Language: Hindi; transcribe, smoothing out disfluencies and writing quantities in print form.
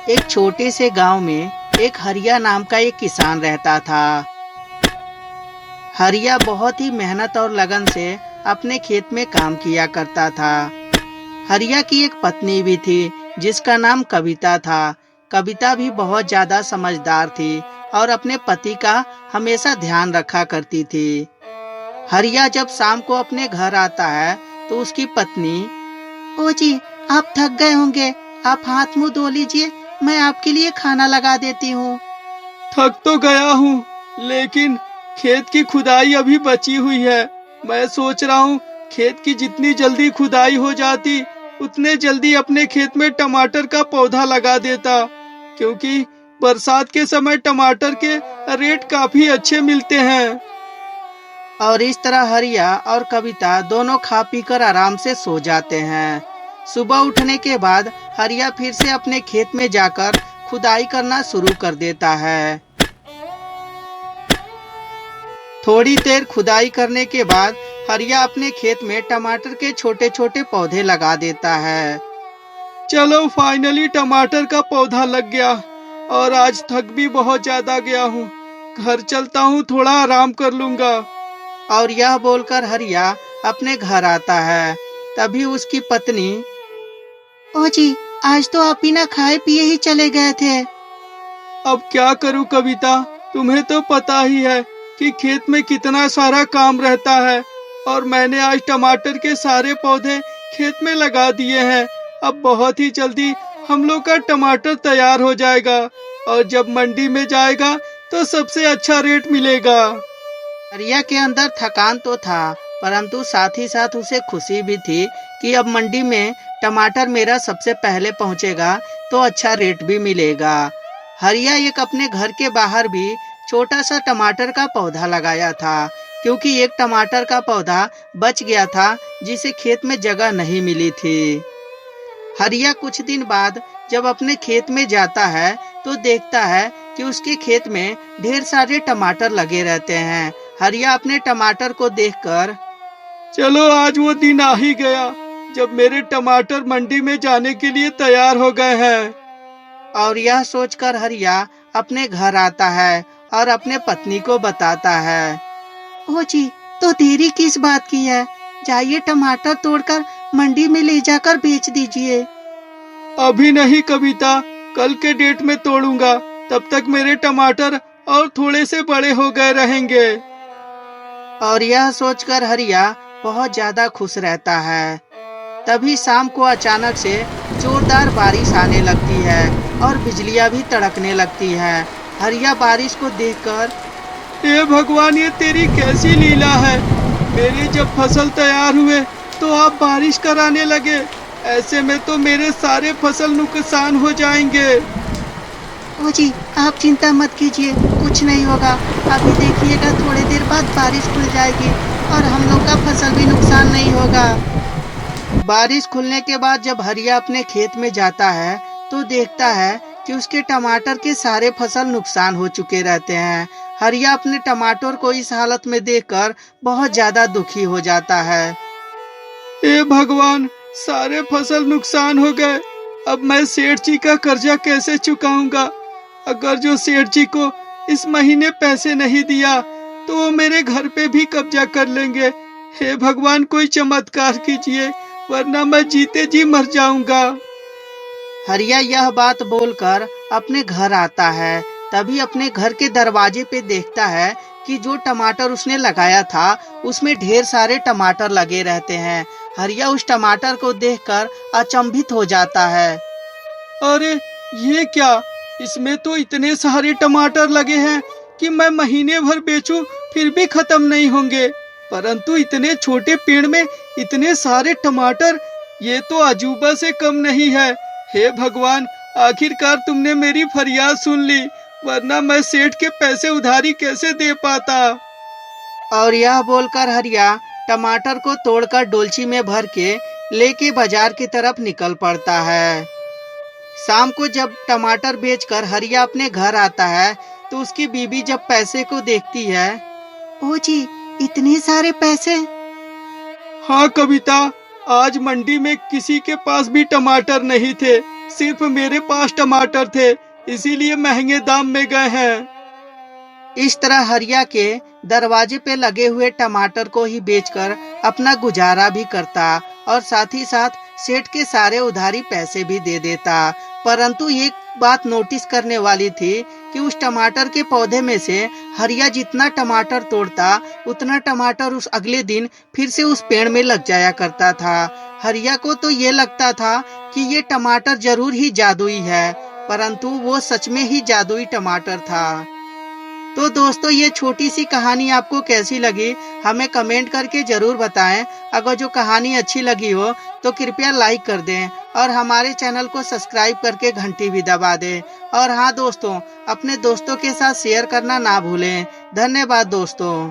एक छोटे से गांव में एक हरिया नाम का एक किसान रहता था। हरिया बहुत ही मेहनत और लगन से अपने खेत में काम किया करता था। हरिया की एक पत्नी भी थी जिसका नाम कविता था। कविता भी बहुत ज्यादा समझदार थी और अपने पति का हमेशा ध्यान रखा करती थी। हरिया जब शाम को अपने घर आता है तो उसकी पत्नी, ओ जी, आप थक गए होंगे, आप हाथ मुंह धो लीजिए, मैं आपके लिए खाना लगा देती हूँ। थक तो गया हूँ, लेकिन खेत की खुदाई अभी बची हुई है। मैं सोच रहा हूँ खेत की जितनी जल्दी खुदाई हो जाती उतने जल्दी अपने खेत में टमाटर का पौधा लगा देता, क्योंकि बरसात के समय टमाटर के रेट काफी अच्छे मिलते हैं। और इस तरह हरिया और कविता दोनों खा पी कर आराम से सो जाते हैं। सुबह उठने के बाद हरिया फिर से अपने खेत में जाकर खुदाई करना शुरू कर देता है। थोड़ी देर खुदाई करने के बाद हरिया अपने खेत में टमाटर के छोटे छोटे पौधे लगा देता है। चलो, फाइनली टमाटर का पौधा लग गया और आज थक भी बहुत ज्यादा गया हूँ। घर चलता हूँ, थोड़ा आराम कर लूंगा। और यह बोलकर हरिया अपने घर आता है। तभी उसकी पत्नी, ओ जी, आज तो आप बिना खाए पिए ही चले गए थे। अब क्या करूं कविता, तुम्हें तो पता ही है कि खेत में कितना सारा काम रहता है और मैंने आज टमाटर के सारे पौधे खेत में लगा दिए हैं। अब बहुत ही जल्दी हम लोग का टमाटर तैयार हो जाएगा और जब मंडी में जाएगा तो सबसे अच्छा रेट मिलेगा। हरिया के अंदर थकान तो था, परंतु साथ ही साथ उसे खुशी भी थी कि अब मंडी में टमाटर मेरा सबसे पहले पहुंचेगा तो अच्छा रेट भी मिलेगा। हरिया एक अपने घर के बाहर भी छोटा सा टमाटर का पौधा लगाया था, क्योंकि एक टमाटर का पौधा बच गया था जिसे खेत में जगह नहीं मिली थी। हरिया कुछ दिन बाद जब अपने खेत में जाता है तो देखता है कि उसके खेत में ढेर सारे टमाटर लगे रहते हैं। हरिया अपने टमाटर को देखकर, चलो, आज वो दिन आ ही गया जब मेरे टमाटर मंडी में जाने के लिए तैयार हो गए हैं। और यह सोचकर हरिया अपने घर आता है और अपने पत्नी को बताता है, ओ जी, तो देरी किस बात की है, जाइए टमाटर तोड़कर मंडी में ले जाकर बेच दीजिए। अभी नहीं कविता, कल के डेट में तोड़ूंगा, तब तक मेरे टमाटर और थोड़े से बड़े हो गए रहेंगे। और यह सोचकर हरिया बहुत ज्यादा खुश रहता है। तभी शाम को अचानक से जोरदार बारिश आने लगती है और बिजलियां भी तड़कने लगती है। हरिया बारिश को देखकर, हे भगवान, ये तेरी कैसी लीला है। मेरे जब फसल तैयार हुए तो आप बारिश कराने लगे, ऐसे में तो मेरे सारे फसल नुकसान हो जाएंगे। ओ जी, आप चिंता मत कीजिए, कुछ नहीं होगा। अभी देखिएगा, थोड़ी देर बाद बारिश खुल जाएगी और हम लोग का फसल भी नुकसान नहीं होगा। बारिश खुलने के बाद जब हरिया अपने खेत में जाता है तो देखता है कि उसके टमाटर के सारे फसल नुकसान हो चुके रहते हैं। हरिया अपने टमाटर को इस हालत में देखकर बहुत ज्यादा दुखी हो जाता है। हे भगवान, सारे फसल नुकसान हो गए। अब मैं सेठ जी का कर्जा कैसे चुकाऊंगा? अगर जो सेठ जी को इस महीने पैसे नहीं दिया तो वो मेरे घर पे भी कब्जा कर लेंगे। हे भगवान, कोई चमत्कार कीजिए, वरना मैं जीते जी मर जाऊंगा। हरिया यह बात बोलकर अपने घर आता है। तभी अपने घर के दरवाजे पे देखता है कि जो टमाटर उसने लगाया था उसमें ढेर सारे टमाटर लगे रहते हैं। हरिया उस टमाटर को देखकर अचंभित हो जाता है। अरे, ये क्या? इसमें तो इतने सारे टमाटर लगे हैं कि मैं महीने भर बेचूं फिर भी खत्म नहीं होंगे। परंतु इतने छोटे पेड़ में इतने सारे टमाटर, ये तो अजूबा से कम नहीं है। हे भगवान, आखिरकार तुमने मेरी फरियाद सुन ली, वरना मैं सेठ के पैसे उधारी कैसे दे पाता। और यह बोलकर हरिया टमाटर को तोड़कर डोलची में भर के लेके बाजार की तरफ निकल पड़ता है। शाम को जब टमाटर बेचकर हरिया अपने घर आता है तो उसकी बीवी जब पैसे को देखती है, ओ जी, इतने सारे पैसे। हाँ कविता, आज मंडी में किसी के पास भी टमाटर नहीं थे, सिर्फ मेरे पास टमाटर थे, इसीलिए महंगे दाम में गए हैं। इस तरह हरिया के दरवाजे पे लगे हुए टमाटर को ही बेचकर अपना गुजारा भी करता और साथ ही साथ सेठ के सारे उधारी पैसे भी दे देता। परंतु एक बात नोटिस करने वाली थी कि उस टमाटर के पौधे में से हरिया जितना टमाटर तोड़ता उतना टमाटर उस अगले दिन फिर से उस पेड़ में लग जाया करता था। हरिया को तो ये लगता था कि ये टमाटर जरूर ही जादुई है, परंतु वो सच में ही जादुई टमाटर था। तो दोस्तों, ये छोटी सी कहानी आपको कैसी लगी हमें कमेंट करके जरूर बताएं। अगर जो कहानी अच्छी लगी हो तो कृपया लाइक कर दें और हमारे चैनल को सब्सक्राइब करके घंटी भी दबा दें। और हाँ दोस्तों, अपने दोस्तों के साथ शेयर करना ना भूलें। धन्यवाद दोस्तों।